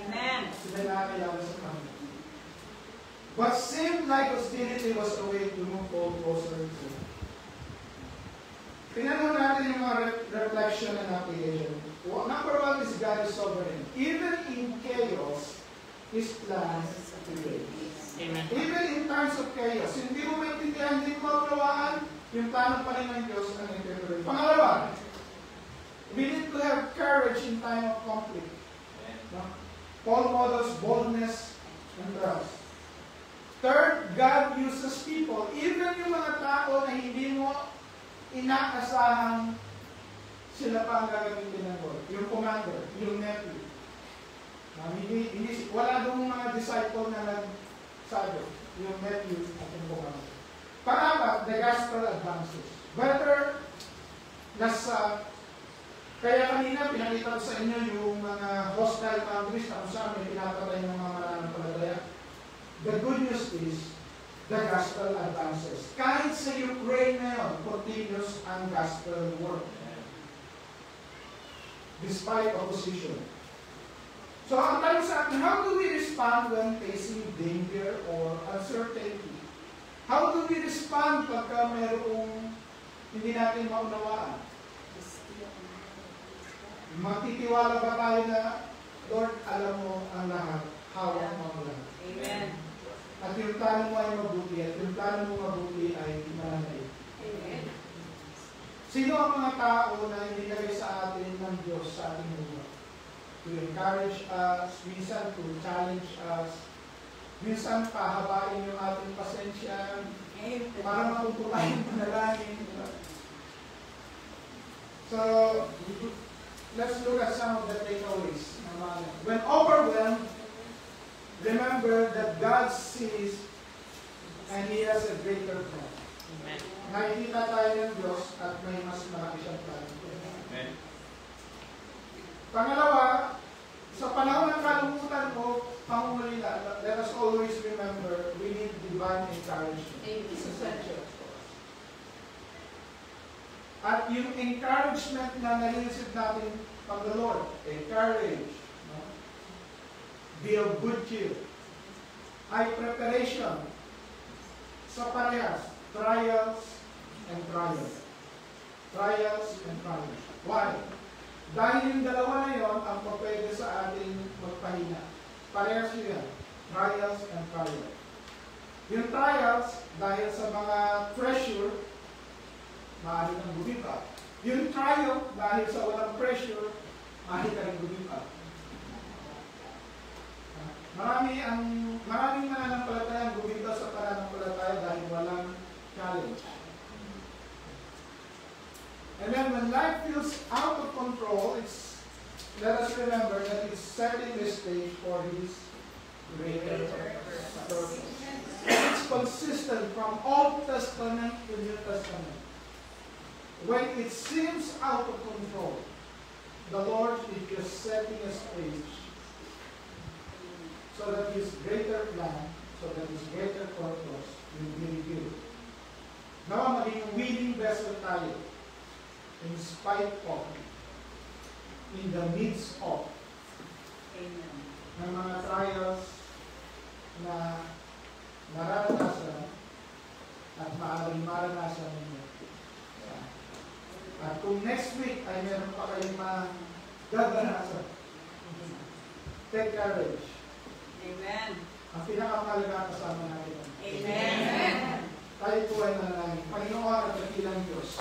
Amen. Sila nakakilala sa Panginoon. What seemed like hostility was a way to move Paul closer to him. Tingnan natin yung mga reflection and application. Number one is God is sovereign. Even in chaos, His plans prevails. Amen. Even in times of chaos, hindi mo maintindihan, hindi mo maunawaan, yung plano pa rin ng Diyos ang interpret. Pangalawa, we need to have courage in time of conflict. No? Paul models boldness and trust. Third, God uses people, even yung mga tao na hindi mo inaasahan sila pa ang gagamitin ng Lord. Yung commander, yung nephew. Wala doon mga disciple na nagsabi, yung nephew at yung commander. Pangapat, the gospel advances. Better, kaya kanina pinakita ko sa inyo yung mga hostile countries na kung saan may pinapatay ng mga mananampalataya. The good news is, the gospel advances. Kahit sa Ukraine ngayon, continuous ang gospel work. Despite opposition. So, ang tanong sa atin, how do we respond when facing danger or uncertainty? How do we respond pagka mayroong hindi natin maunawaan? Magtitiwala ba tayo na, Lord, alam mo ang lahat, hawak mo ang lahat. Amen. At yung plano mo ay mabuti, at yung plano mo mabuti ay mananay. Amen. Sino ang mga tao na inilagay sa atin ng Diyos sa ating buhay? To encourage us, minsan to challenge us, minsan pahabain yung ating pasensya, para matutunan yung panalangin. So, let's look at some of the takeaways. When overwhelmed, remember that God sees and He has a greater plan. Amen. Nakikita tayo ng Diyos at may mas marami siyang plan. Amen. Pangalawa, sa panahon ng kalungkutan mo, pangungulila, let us always remember we need divine encouragement. It's essential for us. At yung encouragement na nare-receive natin from the Lord, encourage, no? Be of good cheer, high preparation, sa parehas, trials and trials. Trials and trials. Why? Dahil yung dalawa na yon ang pwede sa ating magpahina. Parehas yun yan. Trials and trials. Yung trials, dahil sa mga pressure, maaari kang gumiba. Yung trial, dahil sa walang pressure, maaari kang gumiba. Maraming mananampalataya ang gumiba sa pananampalataya dahil walang challenge. And then when life feels out of control, let us remember that it's setting the stage for His greater purpose. It's consistent from Old Testament to New Testament. when it seems out of control, the Lord is just setting a stage so that His greater plan, so that His greater purpose will be revealed. Nawa maging willing vessel tayo in spite of, in the midst of, Amen. ng mga trials na nararanasan at maaaring maranasan ninyo. At kung next week ay meron pa kayong magaganasan, take courage. Amen. Ang pinakamahalaga kasama natin. Amen. Tayo po ay nanalangin. Panginoon at dakilang Diyos,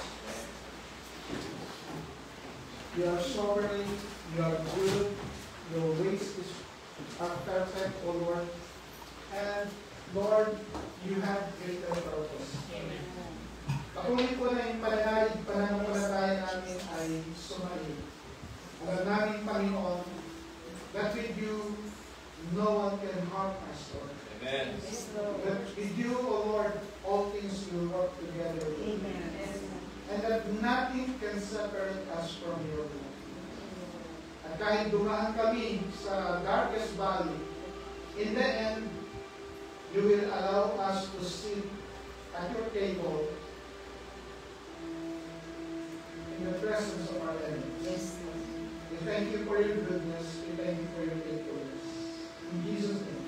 You are sovereign, You are good, Your ways are perfect, O Lord. And Lord, You have greater purpose. Amen. Patuloy po na yung pananalig, pananampalataya namin ay sumayin. Alam namin, Panginoon, that with You, no one can harm us, Lord. Amen. That with You, O Lord, all things will work together. Amen. And that nothing can separate us from Your love. At kahit dumaan kami sa darkest valley, in the end, You will allow us to sit at Your table in the presence of our enemies. Yes, We thank You for Your goodness. We thank You for Your faithfulness. In Jesus' name.